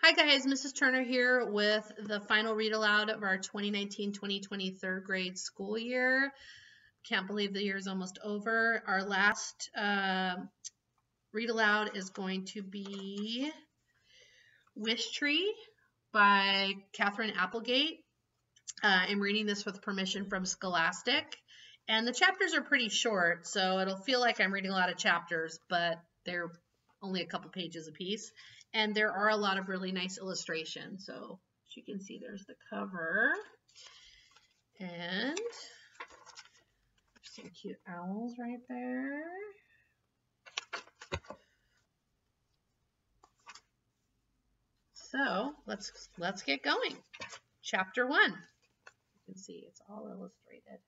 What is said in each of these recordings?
Hi guys, Mrs. Turner here with the final read aloud of our 2019-2020 third grade school year. Can't believe the year is almost over. Our last read aloud is going to be Wishtree by Catherine Applegate. I'm reading this with permission from Scholastic, and the chapters are pretty short, so it'll feel like I'm reading a lot of chapters, but they're only a couple pages a piece. And there are a lot of really nice illustrations. So as you can see, there's the cover. And some cute owls right there. So let's get going. Chapter 1. You can see it's all illustrated.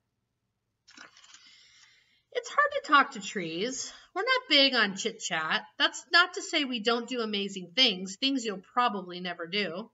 It's hard to talk to trees. We're not big on chit-chat. That's not to say we don't do amazing things you'll probably never do.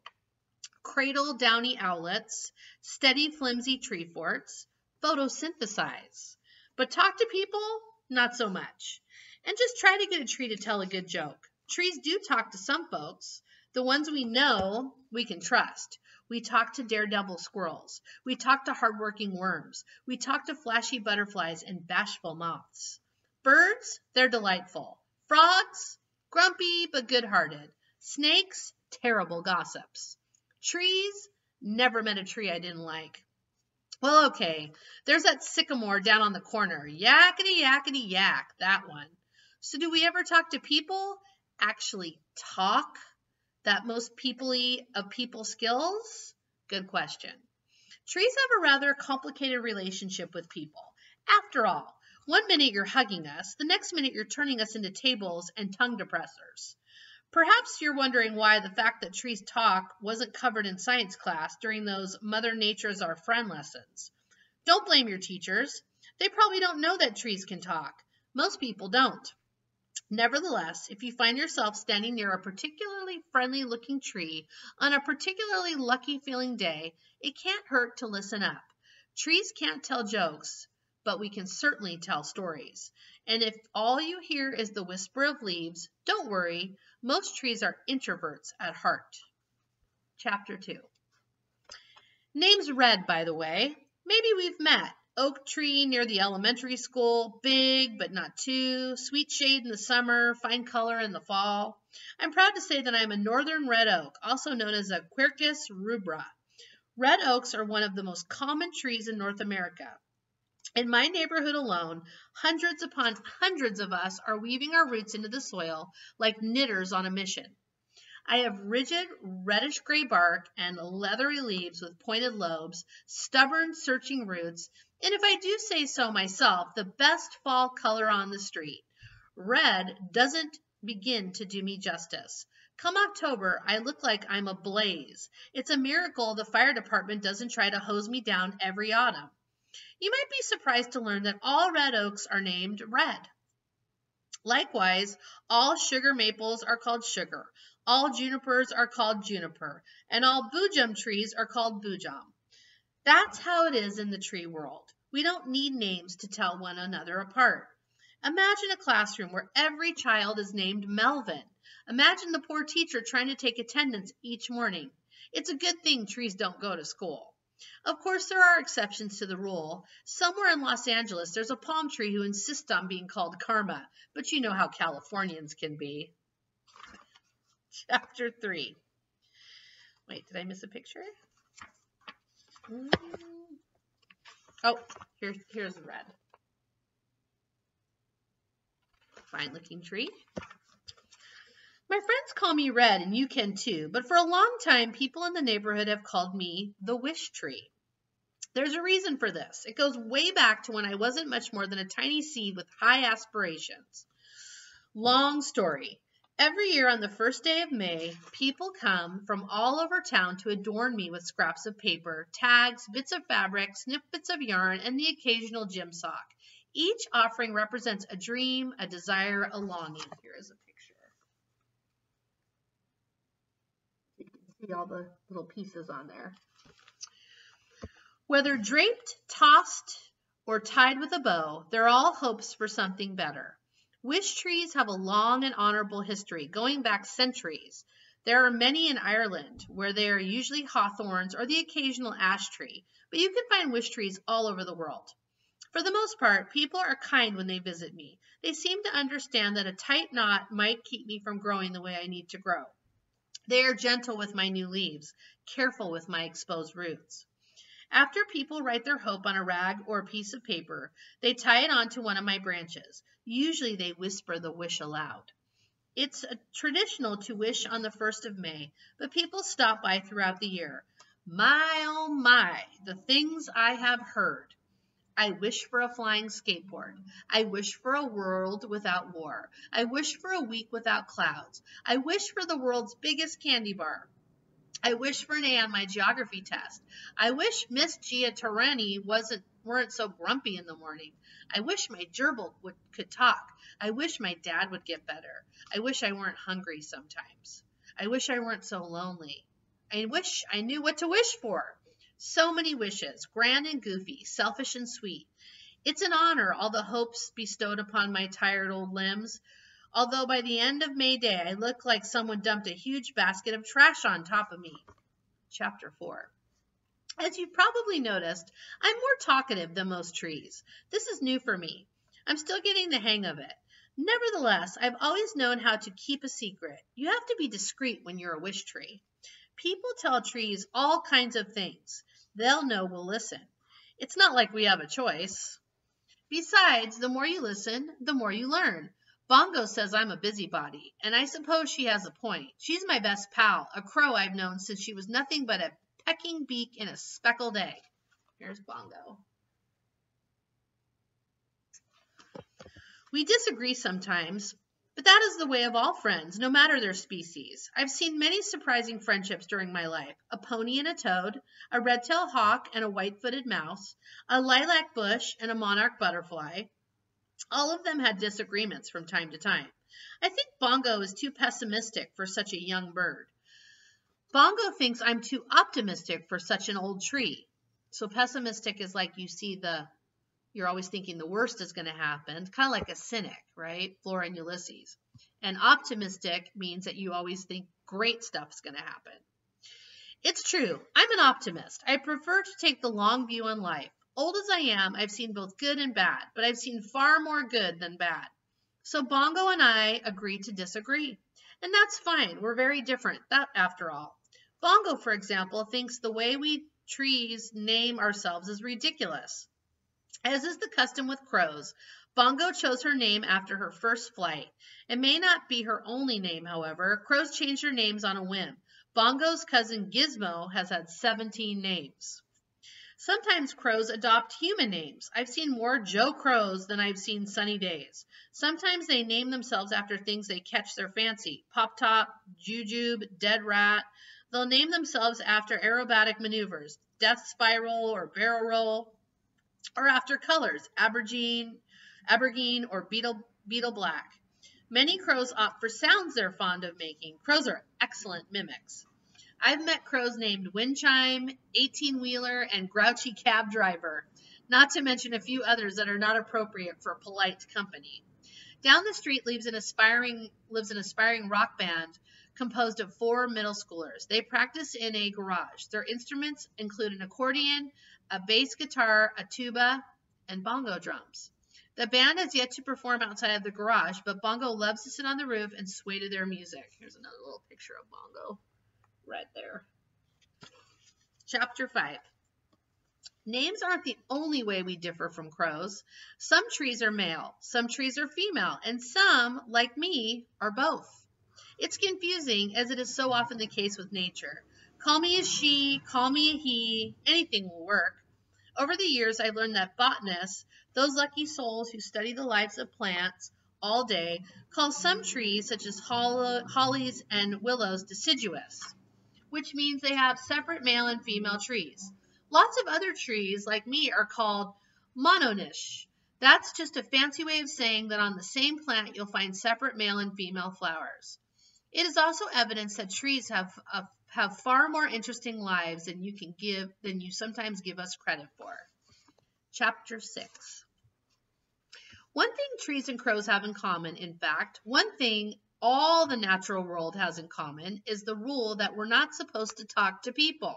Cradle downy owlets, steady flimsy tree forts, photosynthesize. But talk to people, not so much. And just try to get a tree to tell a good joke. Trees do talk to some folks. The ones we know we can trust. We talk to daredevil squirrels. We talk to hardworking worms. We talk to flashy butterflies and bashful moths. Birds, they're delightful. Frogs, grumpy but good-hearted. Snakes, terrible gossips. Trees, never met a tree I didn't like. Well, okay, there's that sycamore down on the corner. Yakety, yakety, yak, that one. So do we ever talk to people? Actually talk? That most people-y of people skills? Good question. Trees have a rather complicated relationship with people. After all, one minute you're hugging us, the next minute you're turning us into tables and tongue depressors. Perhaps you're wondering why the fact that trees talk wasn't covered in science class during those Mother Nature's Our Friend lessons. Don't blame your teachers. They probably don't know that trees can talk. Most people don't. Nevertheless, if you find yourself standing near a particularly friendly-looking tree on a particularly lucky-feeling day, it can't hurt to listen up. Trees can't tell jokes, but we can certainly tell stories. And if all you hear is the whisper of leaves, don't worry. Most trees are introverts at heart. Chapter 2. Name's Red, by the way. Maybe we've met. Oak tree near the elementary school, big but not too, sweet shade in the summer, fine color in the fall. I'm proud to say that I'm a northern red oak, also known as a Quercus rubra. Red oaks are one of the most common trees in North America. In my neighborhood alone, hundreds upon hundreds of us are weaving our roots into the soil like knitters on a mission. I have rigid, reddish-gray bark and leathery leaves with pointed lobes, stubborn, searching roots, and if I do say so myself, the best fall color on the street. Red doesn't begin to do me justice. Come October, I look like I'm ablaze. It's a miracle the fire department doesn't try to hose me down every autumn. You might be surprised to learn that all red oaks are named Red. Likewise, all sugar maples are called sugar, all junipers are called juniper, and all boojum trees are called boojum. That's how it is in the tree world. We don't need names to tell one another apart. Imagine a classroom where every child is named Melvin. Imagine the poor teacher trying to take attendance each morning. It's a good thing trees don't go to school. Of course, there are exceptions to the rule. Somewhere in Los Angeles, there's a palm tree who insists on being called Karma, but you know how Californians can be. Chapter 3. Wait, did I miss a picture? Oh, here's the red. Fine looking tree. My friends call me Red, and you can too, but for a long time, people in the neighborhood have called me the Wish Tree. There's a reason for this. It goes way back to when I wasn't much more than a tiny seed with high aspirations. Long story. Every year on the first day of May, people come from all over town to adorn me with scraps of paper, tags, bits of fabric, snippets of yarn, and the occasional gym sock. Each offering represents a dream, a desire, a longing. Here is a picture. You can see all the little pieces on there. Whether draped, tossed, or tied with a bow, they're all hopes for something better. Wish trees have a long and honorable history, going back centuries. There are many in Ireland, where they are usually hawthorns or the occasional ash tree, but you can find wish trees all over the world. For the most part, people are kind when they visit me. They seem to understand that a tight knot might keep me from growing the way I need to grow. They are gentle with my new leaves, careful with my exposed roots. After people write their hope on a rag or a piece of paper, they tie it onto one of my branches. Usually they whisper the wish aloud. It's traditional to wish on the 1st of May, but people stop by throughout the year. My, oh my, the things I have heard. I wish for a flying skateboard. I wish for a world without war. I wish for a week without clouds. I wish for the world's biggest candy bar. I wish for an A on my geography test. I wish Miss Gia Tarani weren't so grumpy in the morning. I wish my gerbil could talk. I wish my dad would get better. I wish I weren't hungry sometimes. I wish I weren't so lonely. I wish I knew what to wish for. So many wishes, grand and goofy, selfish and sweet. It's an honor, all the hopes bestowed upon my tired old limbs. Although by the end of May Day, I look like someone dumped a huge basket of trash on top of me. Chapter 4. As you've probably noticed, I'm more talkative than most trees. This is new for me. I'm still getting the hang of it. Nevertheless, I've always known how to keep a secret. You have to be discreet when you're a wish tree. People tell trees all kinds of things. They'll know we'll listen. It's not like we have a choice. Besides, the more you listen, the more you learn. Bongo says I'm a busybody, and I suppose she has a point. She's my best pal, a crow I've known since she was nothing but a pecking beak in a speckled egg. Here's Bongo. We disagree sometimes, but that is the way of all friends, no matter their species. I've seen many surprising friendships during my life. A pony and a toad, a red-tailed hawk and a white-footed mouse, a lilac bush and a monarch butterfly. All of them had disagreements from time to time. I think Bongo is too pessimistic for such a young bird. Bongo thinks I'm too optimistic for such an old tree. So pessimistic is like you're always thinking the worst is going to happen, kind of like a cynic, right? Flora and Ulysses. And optimistic means that you always think great stuff's going to happen. It's true. I'm an optimist. I prefer to take the long view on life. Old as I am, I've seen both good and bad, but I've seen far more good than bad. So Bongo and I agreed to disagree. And that's fine. We're very different, after all. Bongo, for example, thinks the way we trees name ourselves is ridiculous. As is the custom with crows, Bongo chose her name after her first flight. It may not be her only name, however. Crows change their names on a whim. Bongo's cousin Gizmo has had 17 names. Sometimes crows adopt human names. I've seen more Joe Crows than I've seen sunny days. Sometimes they name themselves after things they catch their fancy. Pop Top, Jujube, Dead Rat. They'll name themselves after aerobatic maneuvers, death spiral or barrel roll, or after colors, Abergene or beetle black. Many crows opt for sounds they're fond of making. Crows are excellent mimics. I've met crows named Windchime, 18-wheeler, and Grouchy Cab Driver, not to mention a few others that are not appropriate for polite company. Down the street lives an aspiring rock band composed of 4 middle schoolers. They practice in a garage. Their instruments include an accordion, a bass guitar, a tuba, and bongo drums. The band has yet to perform outside of the garage, but Bongo loves to sit on the roof and sway to their music. Here's another little picture of Bongo right there. Chapter 5. Names aren't the only way we differ from crows. Some trees are male, some trees are female, and some, like me, are both. It's confusing, as it is so often the case with nature. Call me a she, call me a he, anything will work. Over the years, I learned that botanists, those lucky souls who study the lives of plants all day, call some trees, such as hollies and willows, deciduous, which means they have separate male and female trees. Lots of other trees, like me, are called mononish. That's just a fancy way of saying that on the same plant you'll find separate male and female flowers. It is also evidence that trees have far more interesting lives than you sometimes give us credit for. Chapter 6. One thing trees and crows have in common, in fact, one thing all the natural world has in common is the rule that we're not supposed to talk to people.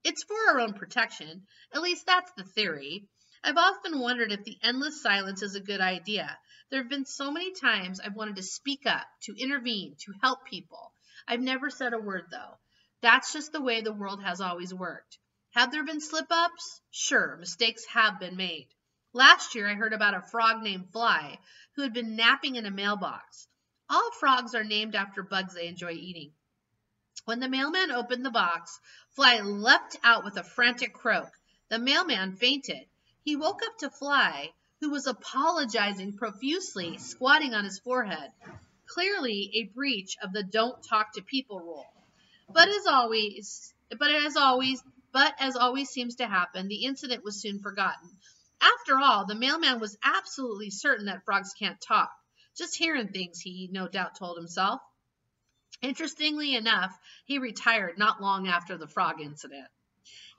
It's for our own protection. At least that's the theory. I've often wondered if the endless silence is a good idea. There have been so many times I've wanted to speak up, to intervene, to help people. I've never said a word, though. That's just the way the world has always worked. Have there been slip-ups? Sure, mistakes have been made. Last year I heard about a frog named Fly who had been napping in a mailbox. All frogs are named after bugs they enjoy eating. When the mailman opened the box, Fly leapt out with a frantic croak. The mailman fainted. He woke up to Fly, who was apologizing profusely, squatting on his forehead. Clearly a breach of the don't talk to people rule. But as always seems to happen, the incident was soon forgotten. After all, the mailman was absolutely certain that frogs can't talk. Just hearing things, he no doubt told himself. Interestingly enough, he retired not long after the frog incident.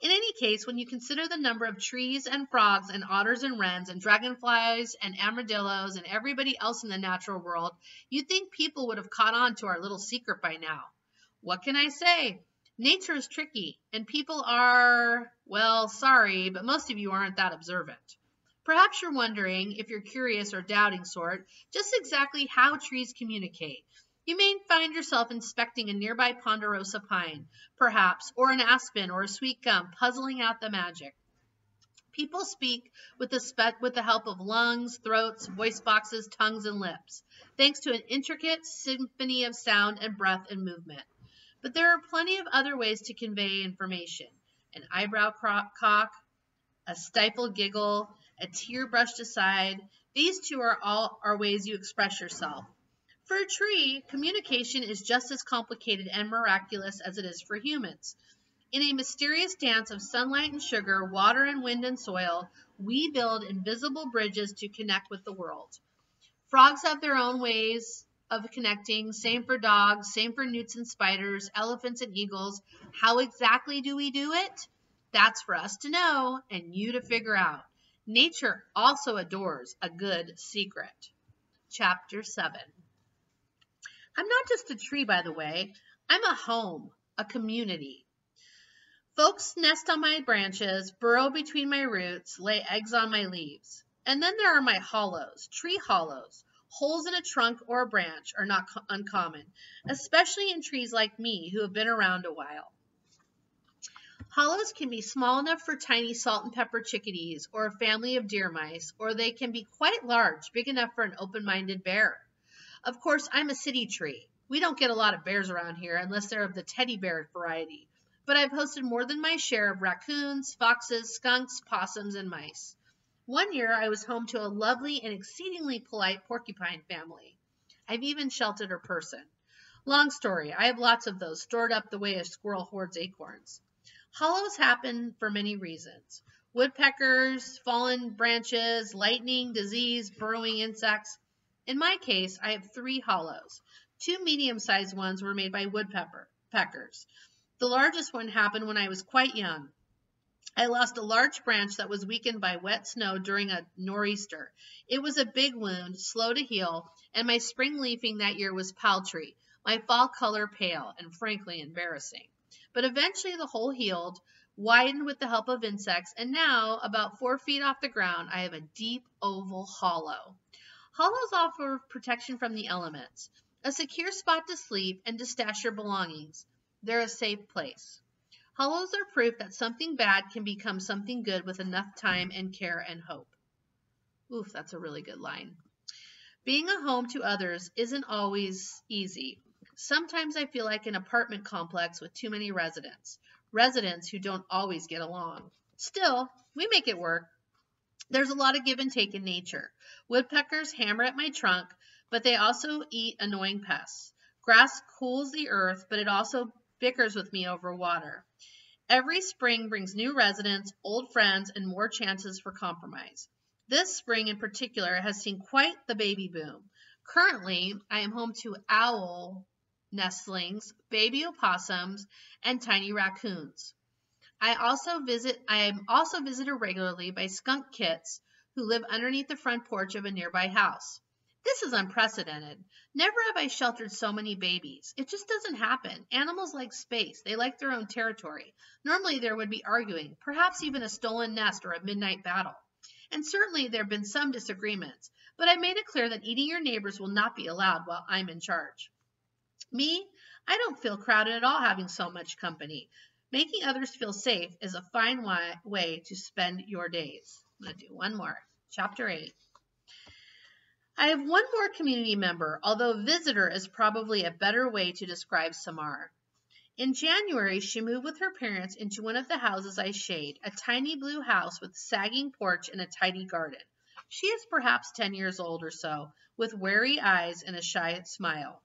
In any case, when you consider the number of trees and frogs and otters and wrens and dragonflies and armadillos and everybody else in the natural world, you'd think people would have caught on to our little secret by now. What can I say? Nature is tricky, and people are, well, sorry, but most of you aren't that observant. Perhaps you're wondering, if you're curious or doubting sort, just exactly how trees communicate. You may find yourself inspecting a nearby ponderosa pine, perhaps, or an aspen or a sweet gum, puzzling out the magic. People speak with the help of lungs, throats, voice boxes, tongues, and lips, thanks to an intricate symphony of sound and breath and movement. But there are plenty of other ways to convey information. An eyebrow cock, a stifled giggle, a tear brushed aside. These two are ways you express yourself. For a tree, communication is just as complicated and miraculous as it is for humans. In a mysterious dance of sunlight and sugar, water and wind and soil, we build invisible bridges to connect with the world. Frogs have their own ways of connecting, same for dogs, same for newts and spiders, elephants and eagles. How exactly do we do it? That's for us to know and you to figure out. Nature also adores a good secret. Chapter 7. I'm not just a tree, by the way. I'm a home, a community. Folks nest on my branches, burrow between my roots, lay eggs on my leaves. And then there are my hollows, tree hollows. Holes in a trunk or a branch are not uncommon, especially in trees like me who have been around a while. Hollows can be small enough for tiny salt and pepper chickadees or a family of deer mice, or they can be quite large, big enough for an open-minded bear. Of course, I'm a city tree. We don't get a lot of bears around here unless they're of the teddy bear variety, but I've hosted more than my share of raccoons, foxes, skunks, possums, and mice. One year, I was home to a lovely and exceedingly polite porcupine family. I've even sheltered a person. Long story, I have lots of those stored up the way a squirrel hoards acorns. Hollows happen for many reasons. Woodpeckers, fallen branches, lightning, disease, burrowing insects. In my case, I have 3 hollows. 2 medium-sized ones were made by woodpeckers. The largest one happened when I was quite young. I lost a large branch that was weakened by wet snow during a nor'easter. It was a big wound, slow to heal, and my spring leafing that year was paltry, my fall color pale, and frankly embarrassing. But eventually the hole healed, widened with the help of insects, and now, about 4 feet off the ground, I have a deep oval hollow. Hollows offer protection from the elements, a secure spot to sleep and to stash your belongings. They're a safe place. Hollows are proof that something bad can become something good with enough time and care and hope. Oof, that's a really good line. Being a home to others isn't always easy. Sometimes I feel like an apartment complex with too many residents who don't always get along. Still, we make it work. There's a lot of give and take in nature. Woodpeckers hammer at my trunk, but they also eat annoying pests. Grass cools the earth, but it also bickers with me over water. Every spring brings new residents, old friends, and more chances for compromise. This spring in particular has seen quite the baby boom. Currently, I am home to owl nestlings, baby opossums, and tiny raccoons. I am also visited regularly by skunk kits who live underneath the front porch of a nearby house. This is unprecedented. Never have I sheltered so many babies. It just doesn't happen. Animals like space. They like their own territory. Normally there would be arguing, perhaps even a stolen nest or a midnight battle. And certainly there have been some disagreements, but I made it clear that eating your neighbors will not be allowed while I'm in charge. Me, I don't feel crowded at all having so much company. Making others feel safe is a fine way to spend your days. I'm going to do one more. Chapter 8. I have one more community member, although visitor is probably a better way to describe Samar. In January, she moved with her parents into one of the houses I shade, a tiny blue house with a sagging porch and a tidy garden. She is perhaps 10 years old or so, with wary eyes and a shy smile.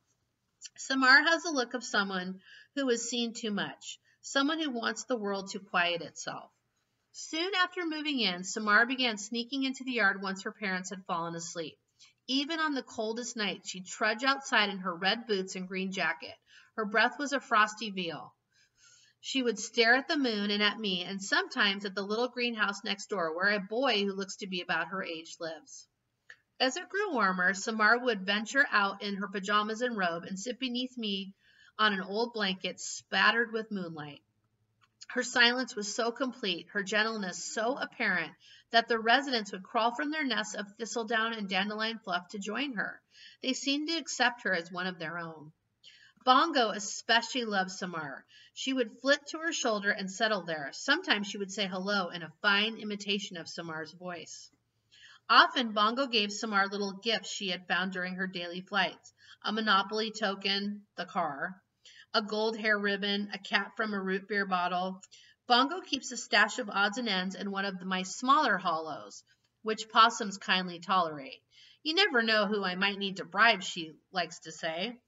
Samar has the look of someone who has seen too much, someone who wants the world to quiet itself. Soon after moving in, Samar began sneaking into the yard once her parents had fallen asleep. Even on the coldest night, she'd trudge outside in her red boots and green jacket. Her breath was a frosty veil. She would stare at the moon and at me, and sometimes at the little greenhouse next door where a boy who looks to be about her age lives. As it grew warmer, Samar would venture out in her pajamas and robe and sit beneath me on an old blanket spattered with moonlight. Her silence was so complete, her gentleness so apparent, that the residents would crawl from their nests of thistledown and dandelion fluff to join her. They seemed to accept her as one of their own. Bongo especially loved Samar. She would flit to her shoulder and settle there. Sometimes she would say hello in a fine imitation of Samar's voice. Often Bongo gave Samar little gifts she had found during her daily flights. A Monopoly token, the car, a gold hair ribbon, a cap from a root beer bottle. Bongo keeps a stash of odds and ends in one of my smaller hollows, which possums kindly tolerate. You never know who I might need to bribe, she likes to say.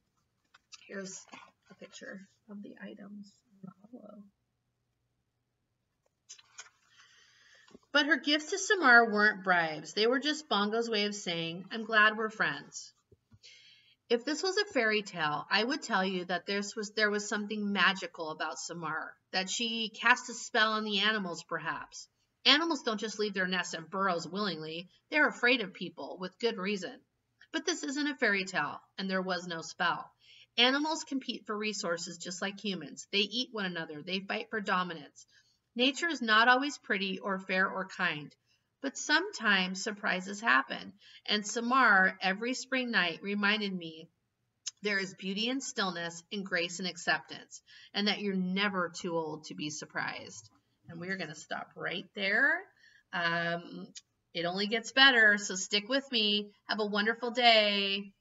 Here's a picture of the items in the hollow. But her gifts to Samar weren't bribes. They were just Bongo's way of saying, I'm glad we're friends. If this was a fairy tale, I would tell you that there was something magical about Samar, that she cast a spell on the animals, perhaps. Animals don't just leave their nests and burrows willingly. They're afraid of people, with good reason. But this isn't a fairy tale, and there was no spell. Animals compete for resources just like humans. They eat one another. They fight for dominance. Nature is not always pretty or fair or kind. But sometimes surprises happen, and Samar, every spring night, reminded me there is beauty in stillness and grace in acceptance, and that you're never too old to be surprised. And we're going to stop right there. It only gets better, so stick with me. Have a wonderful day.